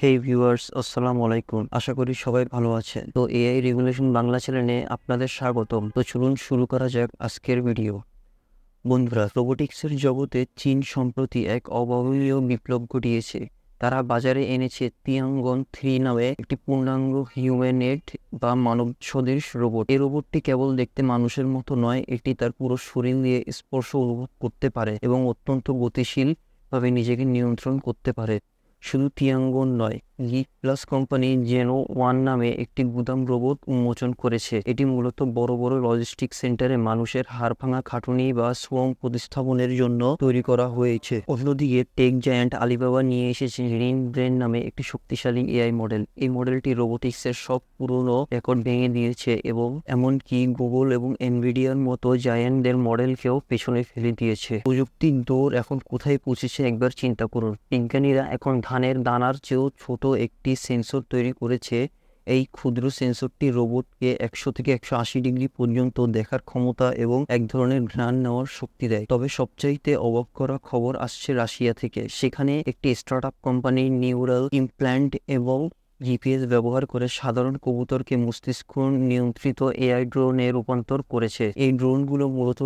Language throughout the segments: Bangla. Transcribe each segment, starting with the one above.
হেই ভিউয়ার্স, আসসালামু আলাইকুম। আশা করি সবাই ভালো আছেন। তো এআই রেগুলেশন বাংলা চ্যানেলে আপনাদের স্বাগতম। তো চলুন শুরু করা যাক আজকের ভিডিও। বন্ধুরা, রোবোটিক্সের জগতে চীন সম্প্রতি এক অভাবনীয় বিপ্লব ঘটিয়েছে। তারা বাজারে এনেছে তিয়াঙ্গন 3 নামে একটি পূর্ণাঙ্গ হিউম্যানয়েড বা মানব সদৃশ রোবট। এই রোবটটি কেবল দেখতে মানুষের মতো নয়, এটি তার পুরো শরীর দিয়ে স্পর্শ অনুভব করতে পারে এবং অত্যন্ত গতিশীল ভাবে নিজেকে নিয়ন্ত্রণ করতে পারে। শুধু তিয়াঙ্গন নয়, গিক প্লাস কোম্পানি জেনো 1 নামে একটি গুদাম রোবট উন্মোচন করেছে। এটি মূলত বড় বড় লজিস্টিক সেন্টারে মানুষের হাড়ভাঙা খাটুনি বা শ্রম প্রতিস্থাপনের জন্য তৈরি করা হয়েছে। অন্যদিকে টেক জায়ান্ট আলিবাবা নিয়ে এসেছে রিন ব্রেন নামে একটি শক্তিশালী এআই মডেল। এই মডেলটি রোবোটিক্সের সব পুরনো রেকর্ড ভেঙে দিয়েছে এবং এমনকি গুগল এবং এনভিডিয়ার মতো জায়ান্টদের মডেলকেও পেছনে ফেলে দিয়েছে। প্রযুক্তির দৌড় এখন কোথায় পৌঁছেছে একবার চিন্তা করুন। বিজ্ঞানীরা এখন ধানের দানার চেয়েও ছোট একটি সেন্সর তৈরি করেছে। এই ক্ষুদ্র সেন্সরটি রোবটকে 100 থেকে 180 ডিগ্রি পর্যন্ত দেখার ক্ষমতা এবং এক ধরনের ঘ্রাণ নেওয়ার শক্তি দেয়। তবে সবচাইতে অবাক করা খবর আসছে রাশিয়া থেকে। সেখানে একটি স্টার্টআপ কোম্পানি নিউরাল ইমপ্ল্যান্ট এবং জিপিএস ব্যবহার করে সাধারণ কবুতরকে মস্তিষ্ক নিয়ন্ত্রিত এআই ড্রোনে রূপান্তর করেছে। এই ড্রোনগুলো মূলত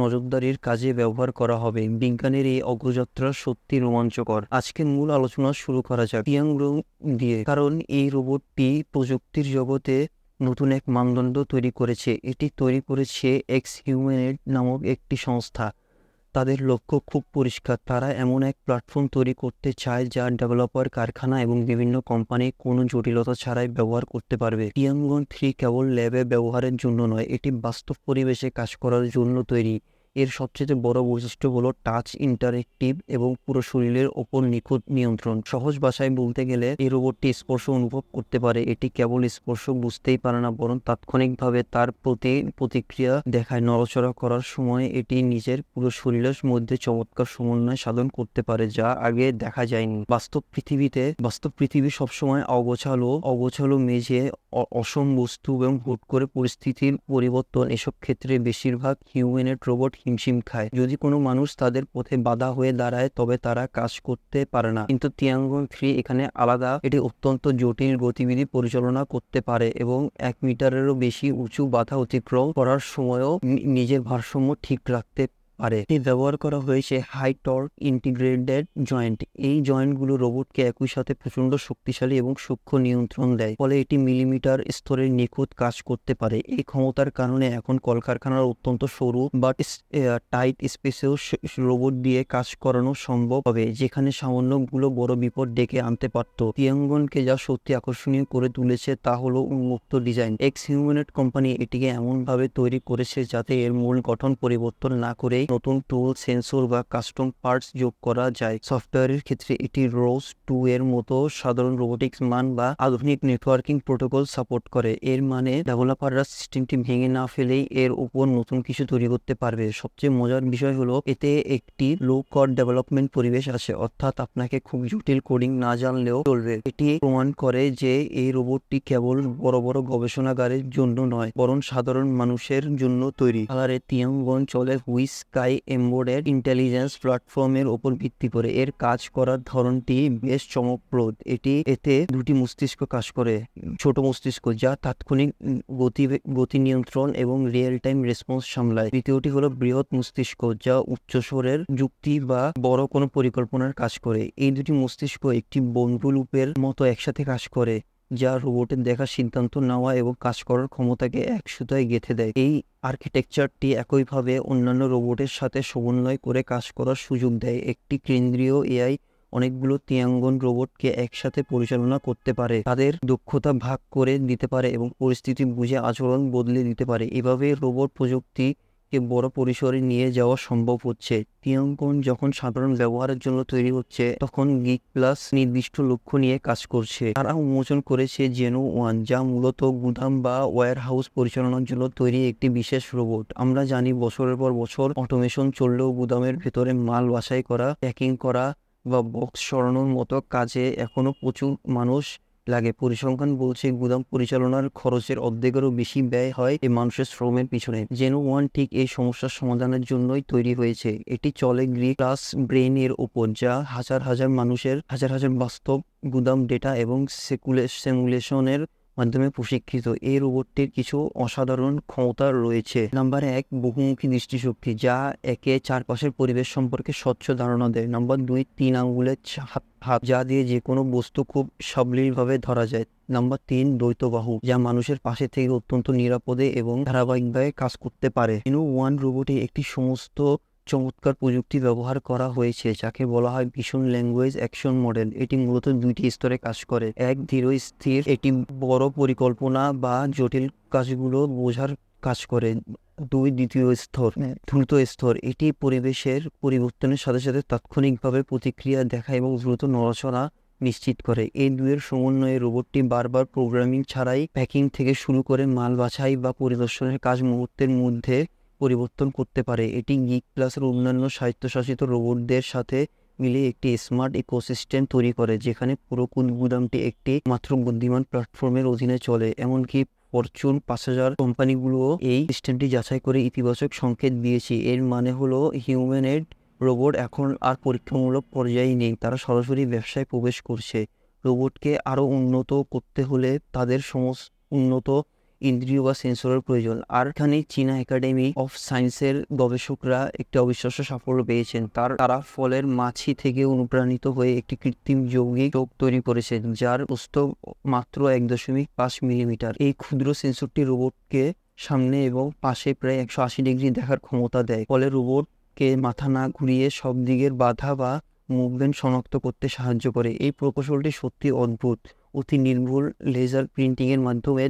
নজরদারির কাজে ব্যবহার করা হবে। বিজ্ঞানের এই অগ্রযাত্রা সত্যি রোমাঞ্চকর। আজকে মূল আলোচনা শুরু করা যাক তিয়াংরং দিয়ে, কারণ এই রোবটটি প্রযুক্তির জগতে নতুন এক মানদণ্ড তৈরি করেছে। এটি তৈরি করেছে এক্স হিউম্যানয়েড নামক একটি সংস্থা। তাদের লক্ষ্য খুব পরিষ্কার। তারা এমন এক প্ল্যাটফর্ম তৈরি করতে চায় যা ডেভেলপার, কারখানা এবং বিভিন্ন কোম্পানি কোনো জটিলতা ছাড়াই ব্যবহার করতে পারবে। তিয়াঙ্গন 3 কেবল ল্যাবে ব্যবহারের জন্য নয়, এটি বাস্তব পরিবেশে কাজ করার জন্য তৈরি। এর সবচেয়ে বড় বৈশিষ্ট্য হলো টাচ ইন্টারেক্টিভ এবং পুরো শরীরের ওপর নিখুঁত নিয়ন্ত্রণ। সহজ ভাষায় বলতে গেলে এই রোবটটি স্পর্শ অনুভব করতে পারে। এটি কেবল স্পর্শ বুঝতেই পারে না, বরং তাৎক্ষণিকভাবে তার প্রতি প্রতিক্রিয়া দেখায়। নড়াচড়া করার সময় এটি নিজের পুরো শরীরের মধ্যে চমৎকার সমন্বয় সাধন করতে পারে, যা আগে দেখা যায়নি। বাস্তব পৃথিবী সবসময় অগোছালো মেঝে, অসম বস্তু এবং হুট করে পরিস্থিতির পরিবর্তন, এসব ক্ষেত্রে বেশিরভাগ হিউম্যানয়েড রোবট হিমশিম খায়। যদি কোনো মানুষ তাদের পথে বাধা হয়ে দাঁড়ায় তবে তারা কাজ করতে পারে না। কিন্তু তিয়াঙ্গন 3 এখানে আলাদা। এটি অত্যন্ত জটিল গতিবিধি পরিচালনা করতে পারে এবং 1 মিটারেরও বেশি উঁচু বাধা অতিক্রম করার সময়ও নিজের ভারসাম্য ঠিক রাখতে পারে। এটি ব্যবহার করা হয়েছে হাই টর্ক ইন্টিগ্রেটেড জয়েন্ট। এই জয়েন্টগুলো রোবটকে একই সাথে প্রচণ্ড শক্তিশালী এবং সূক্ষ্ম নিয়ন্ত্রণ দেয়, ফলে এটি মিলিমিটার স্তরের নিখুঁত কাজ করতে পারে। এই ক্ষমতার কারণে এখন কলকারখানার অত্যন্ত সরু বা টাইট স্পেসেও রোবট দিয়ে কাজ করানো সম্ভব হবে, যেখানে সামান্যগুলো বড় বিপদ ডেকে আনতে পারত। তিয়াঙ্গনকে যা সত্যি আকর্ষণীয় করে তুলেছে তা হলো উন্মুক্ত ডিজাইন। এক্স হিউম্যানয়েড কোম্পানি এটিকে এমনভাবে তৈরি করেছে যাতে এর মূল গঠন পরিবর্তন না করে নতুন টুল, সেন্সর বা কাস্টম পার্টস যোগ করা যায়। সফটওয়্যারের ক্ষেত্রে এটি রোজ 2 এর মতো সাধারণ রোবোটিক্স মান বা আধুনিক নেটওয়ার্কিং প্রোটোকল সাপোর্ট করে। এর মানে ডেভেলপাররা সিস্টেমটি ভেঙে না ফেলেই এর উপর নতুন কিছু তৈরি করতে পারবে। সবচেয়ে মজার বিষয় হলো এতে একটি লো কোড ডেভেলপমেন্ট পরিবেশ আছে, অর্থাৎ আপনাকে খুব জটিল কোডিং না জানলেও চলবে। এটি প্রমাণ করে যে এই রোবটটি কেবল বড় বড় গবেষণাগারের জন্য নয়, বরং সাধারণ মানুষের জন্য তৈরি। কালারে তিয়াঙ্গন চলে হুইস স্কাই এমবেডেড ইন্টেলিজেন্স প্ল্যাটফর্মের ওপর ভিত্তি করে। এর কাজ করার ধরনটি বেশ চমকপ্রদ। এতে দুটি মস্তিষ্ক কাজ করে। ছোট মস্তিষ্ক যা তাৎক্ষণিক গতি নিয়ন্ত্রণ এবং রিয়েল টাইম রেসপন্স সামলায়। দ্বিতীয়টি হলো বৃহৎ মস্তিষ্ক, যা উচ্চস্বরের যুক্তি বা বড় কোনো পরিকল্পনার কাজ করে। এই দুটি মস্তিষ্ক একটি বন্ধু লুপের মতো একসাথে কাজ করে, যা রোবটের দেখা, সিদ্ধান্ত নেওয়া এবং কাজ করার ক্ষমতাকে এক সুতায় গেঁথে দেয়। এই আর্কিটেকচারটি একইভাবে অন্যান্য রোবটের সাথে সমন্বয় করে কাজ করার সুযোগ দেয়। একটি কেন্দ্রীয় এআই অনেকগুলো তিয়াঙ্গন রোবটকে একসাথে পরিচালনা করতে পারে, তাদের দক্ষতা ভাগ করে দিতে পারে এবং পরিস্থিতি বুঝে আচরণ বদলে দিতে পারে। এভাবে রোবট প্রযুক্তিকে বড় পরিসরে নিয়ে যাওয়া সম্ভব হচ্ছে। তিয়াঙ্গন যখন সাধারণ ব্যবহারের জন্য তৈরি হচ্ছে, তখন গিক প্লাস নির্দিষ্ট লক্ষ্য নিয়ে কাজ করছে। তারা উন্মোচন করেছে জেনো 1, যা মূলত গুদাম বা ওয়্যার হাউস পরিচালনার জন্য তৈরি একটি বিশেষ রোবট। আমরা জানি বছরের পর বছর অটোমেশন চললেও গুদামের ভেতরে মাল বাছাই করা, প্যাকিং করা বা বক্স সরানোর মতো কাজে এখনো প্রচুর মানুষ লাগে। পরিসংখ্যান বলছে গুদাম পরিচালনার খরচের অর্ধেকেরও বেশি ব্যয় হয় এই মানুষের শ্রমের পিছনে। জেনো 1 ঠিক এই সমস্যার সমাধানের জন্যই তৈরি হয়েছে। এটি চলে গ্রিক ক্লাস ব্রেন এর উপর, যা হাজার হাজার বাস্তব গুদাম ডেটা এবং সিমুলেশনের মাধ্যমে প্রশিক্ষিত। এই রোবটটির কিছু অসাধারণ ক্ষমতা রয়েছে। নাম্বার 1, বহুমুখী দৃষ্টিশক্তি, যা একে চারপাশের পরিবেশ সম্পর্কে স্বচ্ছ ধারণা দেয়। নাম্বার 2, 3 আঙ্গুলের হাত, যা দিয়ে যে কোনো বস্তু খুব সাবলীলভাবে ধরা যায়। নাম্বার 3, দ্বৈত বাহু, যা মানুষের পাশে থেকে অত্যন্ত নিরাপদে এবং ধারাবাহিকভাবে কাজ করতে পারে। জেনো 1 রোবটে একটি সমস্ত চমৎকার প্রযুক্তি ব্যবহার করা হয়েছে, যাকে বলা হয় ভিশন ল্যাঙ্গুয়েজ অ্যাকশন মডেল। এটি মূলত 2টি স্তরে কাজ করে। এক, ধীর স্থির, এটি বড় পরিকল্পনা বা জটিল কাজগুলো বোঝার কাজ করে। 2, দ্বিতীয় স্তর, দ্রুত স্তর, এটি পরিবেশের পরিবর্তনের সাথে সাথে তাৎক্ষণিকভাবে প্রতিক্রিয়া দেখায় এবং দ্রুত নড়াচড়া নিশ্চিত করে। এই দুয়ের সমন্বয়ে রোবটটি বারবার প্রোগ্রামিং ছাড়াই প্যাকিং থেকে শুরু করে মাল বাছাই বা পরিদর্শনের কাজ মুহূর্তের মধ্যে পরিবর্তন করতে পারে। এটি গিগ প্লাসের অন্যান্য স্বায়ত্তশাসিত রোবটদের সাথে মিলে একটি স্মার্ট ইকোসিস্টেম তৈরি করে, যেখানে পুরো গুদামটি একটি মাত্র বুদ্ধিমান প্ল্যাটফর্মের অধীনে চলে। এমনকি ফরচুন 5000 কোম্পানিগুলোও এই সিস্টেমটি যাচাই করে ইতিবাচক সংকেত দিয়েছে। এর মানে হলো হিউম্যানয়েড রোবট এখন আর পরীক্ষামূলক পর্যায়ে নেই, তারা সরাসরি ব্যবসায় প্রবেশ করছে। রোবটকে আরও উন্নত করতে হলে তাদের উন্নত ইন্দ্রিয় বা সেন্সরের প্রয়োজন। আর এখানে চীনা একাডেমি অফ সায়েন্সের গবেষকরা একটি অবিশ্বাস্য সাফল্য পেয়েছেন। তারা ফলের মাছি থেকে অনুপ্রাণিত হয়ে একটি কৃত্রিম যৌগিক চোখ তৈরি করেছেন, যার প্রস্থ মাত্র 1.5 মিলিমিটার। এই ক্ষুদ্র সেন্সরটি রোবটকে সামনে এবং পাশে প্রায় 180 ডিগ্রি দেখার ক্ষমতা দেয়, ফলে রোবটকে মাথা না ঘুরিয়ে সব দিকের বাধা বা মুভমেন্ট শনাক্ত করতে সাহায্য করে। এই প্রকৌশলটি সত্যি অদ্ভুত। অতি নির্ভুল লেজার প্রিন্টিং এর মাধ্যমে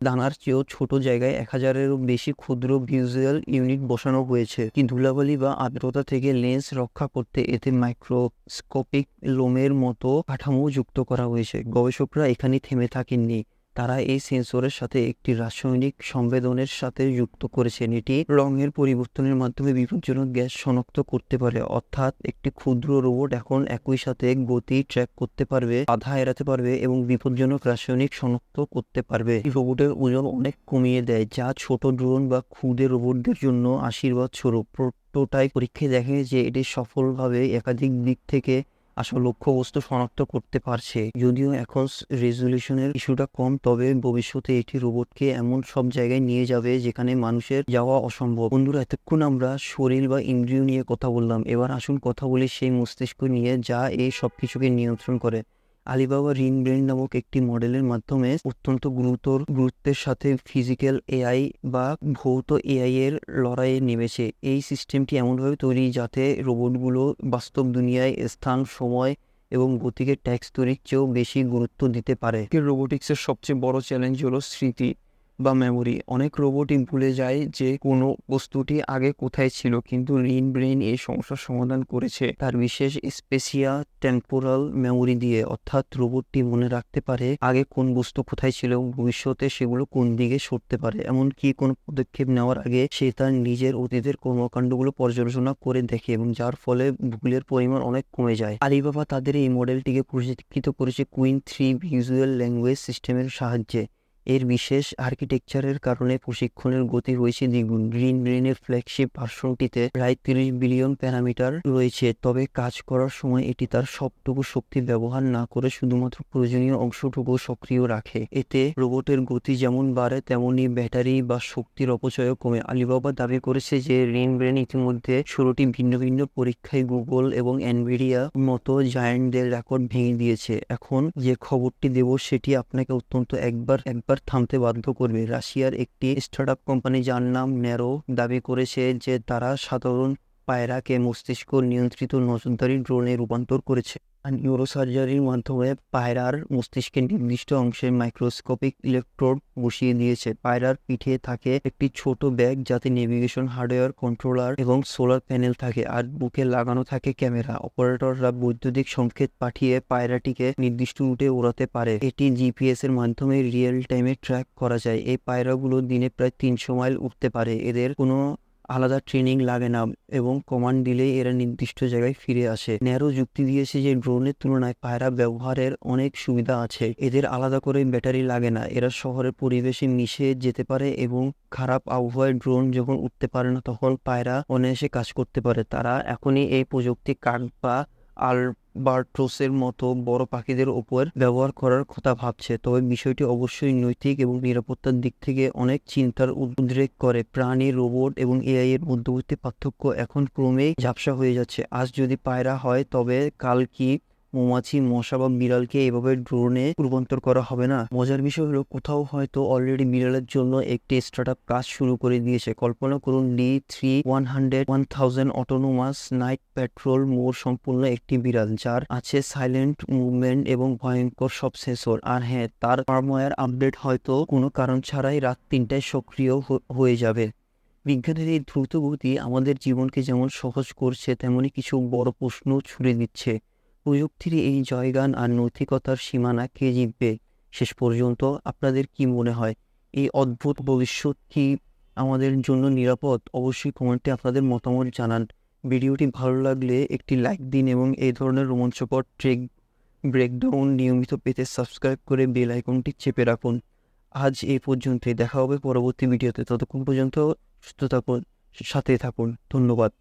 দানার চেয়েও ছোট জায়গায় 1000-এরও বেশি ক্ষুদ্র ভিজুয়াল ইউনিট বসানো হয়েছে। ধুলাবালি বা আর্দ্রতা থেকে লেন্স রক্ষা করতে এতে মাইক্রোস্কোপিক লোমের মতো কাঠামো যুক্ত করা হয়েছে। গবেষকরা এখানে থেমে থাকেননি, তারা এই সেন্সরের সাথে একটি রাসায়নিক সংবেদনের সাথে যুক্ত করেছেন। এটি রঙের পরিবর্তনের মাধ্যমে বিপজ্জনক গ্যাস শনাক্ত করতে পারে। অর্থাৎ একটি ক্ষুদ্র রোবট এখন একই সাথে গতি ট্র্যাক করতে পারবে, বাধা এড়াতে পারবে এবং বিপজ্জনক রাসায়নিক শনাক্ত করতে পারবে। এই রোবটের ওজন অনেক কমিয়ে দেয়, যা ছোট ড্রোন বা ক্ষুদে রোবটদের জন্য আশীর্বাদ স্বরূপ। প্রোটোটাইপ পরীক্ষায় দেখে যে এটি সফলভাবে একাধিক দিক থেকে আসল লক্ষ্যবস্তু শনাক্ত করতে পারছে। যদিও এখন রেজলিউশনের ইস্যুটা কম, তবে ভবিষ্যতে এটি রোবটকে এমন সব জায়গায় নিয়ে যাবে যেখানে মানুষের যাওয়া অসম্ভব। বন্ধুরা, এতক্ষণ আমরা শরীর বা ইন্দ্রিয় নিয়ে কথা বললাম, এবার আসুন কথা বলি সেই মস্তিষ্ক নিয়ে যা এই সব কিছুকে নিয়ন্ত্রণ করে। আলিবাবা রিং ব্রেন নামক একটি মডেলের মাধ্যমে অত্যন্ত গুরুত্বের সাথে ফিজিক্যাল এআই বা ভৌত এআই এর লড়াইয়ে নেমেছে। এই সিস্টেমটি এমনভাবে তৈরি যাতে রোবটগুলো বাস্তব দুনিয়ায় স্থান, সময় এবং গতিকে ট্যাক্স তৈরির চেয়েও বেশি গুরুত্ব দিতে পারে। রোবোটিক্সের সবচেয়ে বড় চ্যালেঞ্জ হলো স্মৃতি বা মেমোরি। অনেক রোবটই ভুলে যায় যে কোনো বস্তুটি আগে কোথায় ছিল, কিন্তু রিং ব্রেন এই সমস্যার সমাধান করেছে তার বিশেষ স্পেশিয়া টেম্পোরাল মেমোরি দিয়ে। অর্থাৎ রোবটটি মনে রাখতে পারে আগে কোন বস্তু কোথায় ছিল এবং ভবিষ্যতে সেগুলো কোন দিকে সরতে পারে। এমনকি কোনো পদক্ষেপ নেওয়ার আগে সে তার নিজের অতীতের কর্মকাণ্ডগুলো পর্যালোচনা করে দেখে, এবং যার ফলে ভুলের পরিমাণ অনেক কমে যায়। আলিবাবা তাদের এই মডেলটিকে প্রশিক্ষিত করেছে কুইন 3 ভিজুয়াল ল্যাঙ্গুয়েজ সিস্টেমের সাহায্যে। এর বিশেষ আর্কিটেকচারের কারণে প্রশিক্ষণের গতি হয়েছে দ্বিগুণ। গ্রিন ব্রেনের ফ্ল্যাগশিপ ভার্সনটিতে প্রায় 30 বিলিয়ন প্যারামিটার রয়েছে, তবে কাজ করার সময় এটি তার সবটুকু শক্তি ব্যবহার না করে শুধুমাত্র প্রয়োজনীয় অংশটুকু সক্রিয় রাখে। এতে রোবটের গতি যেমন বাড়ে, তেমনি ব্যাটারি বা শক্তির অপচয়ও কমে। আলিবাবা দাবি করেছে যে রিং ব্রেন ইতিমধ্যে 16টি ভিন্ন ভিন্ন পরীক্ষায় গুগল এবং এনভিডিয়া মতো জায়ান্টদের রেকর্ড ভেঙে দিয়েছে। এখন যে খবরটি দেব সেটি আপনাকে অত্যন্ত একবার থামতে বাধ্য করবে। রাশিয়ার একটি স্টার্টআপ কোম্পানি যার নাম ন্যারো দাবি করেছে যে তারা সাধারণ পায়রাকে মস্তিষ্ক নিয়ন্ত্রিত নজরদারি ড্রোনে রূপান্তর করেছে। নিউরোসার্জারির মাধ্যমে পায়রার মস্তিষ্কের নির্দিষ্ট অংশে মাইক্রোস্কোপিক ইলেকট্রোড বসিয়ে দিয়েছে। পায়রার পিঠে থাকে একটি ছোট ব্যাগ যাতে নেভিগেশন হার্ডওয়্যার, কন্ট্রোলার এবং সোলার প্যানেল থাকে, আর বুকে লাগানো থাকে ক্যামেরা। অপারেটররা বৈদ্যুতিক সংকেত পাঠিয়ে পায়রাটিকে নির্দিষ্ট রুটে ওড়াতে পারে। এটি জিপিএস এর মাধ্যমে রিয়েল টাইমে ট্র্যাক করা যায়। এই পায়রাগুলো দিনে প্রায় 300 মাইল উঠতে পারে। এদের কোনো আলাদা ট্রেনিং লাগে না এবং কমান্ড দিলেই এরা নির্দিষ্ট জায়গায় ফিরে আসে। ন্যারো যুক্তি দিয়েছে যে ড্রোনের তুলনায় পায়রা ব্যবহারের অনেক সুবিধা আছে। এদের আলাদা করে ব্যাটারি লাগে না, এরা শহরের পরিবেশে মিশে যেতে পারে এবং খারাপ আবহাওয়ায় ড্রোন যখন উঠতে পারে না তখন পায়রা অনায়াসে কাজ করতে পারে। তারা এখনই এই প্রযুক্তি কাক বা আলবাট্রোসের মতো বড় পাখিদের ওপর ব্যবহার করার কথা ভাবছে। তবে বিষয়টি অবশ্যই নৈতিক এবং নিরাপত্তার দিক থেকে অনেক চিন্তার উদ্রেক করে। প্রাণী, রোবট এবং এআই এর মধ্যবর্তী পার্থক্য এখন ক্রমেই ঝাপসা হয়ে যাচ্ছে। আজ যদি পায়রা হয়, তবে কাল কি মৌমাছি, মশা বা বিড়ালকে এভাবে ড্রোনে রূপান্তর করা হবে না? মজার বিষয় হলো, কোথাও হয়তো অলরেডি বিড়ালের জন্য একটি স্টার্টআপ কাজ শুরু করে দিয়েছে। কল্পনা করুন, D3 1000 autonomous night patrol mode সম্পূর্ণ একটি বিড়াল, যার আছে সাইলেন্ট মুভমেন্ট এবং ভয়ঙ্কর সব সেন্সর। আর হ্যাঁ, তার ফার্মওয়্যার আপডেট হয়তো কোনো কারণ ছাড়াই রাত 3টায় সক্রিয় হয়ে যাবে। বিজ্ঞানের এই দ্রুত গতি আমাদের জীবনকে যেমন সহজ করছে, তেমনি কিছু বড় প্রশ্ন ছুড়ে দিচ্ছে। প্রযুক্তির এই জয়গান আর নৈতিকতার সীমানা কে জিতবে শেষ পর্যন্ত? আপনাদের কি মনে হয়, এই অদ্ভুত ভবিষ্যৎ কি আমাদের জন্য নিরাপদ? অবশ্যই কমেন্টে আপনাদের মতামত জানান। ভিডিওটি ভালো লাগলে একটি লাইক দিন এবং এই ধরনের রোমাঞ্চকর ট্রেক ব্রেকডাউন নিয়মিত পেতে সাবস্ক্রাইব করে বেল আইকনটি চেপে রাখুন। আজ এই পর্যন্তই, দেখা হবে পরবর্তী ভিডিওতে। ততক্ষণ পর্যন্ত সুস্থ থাকুন, সাথে থাকুন। ধন্যবাদ।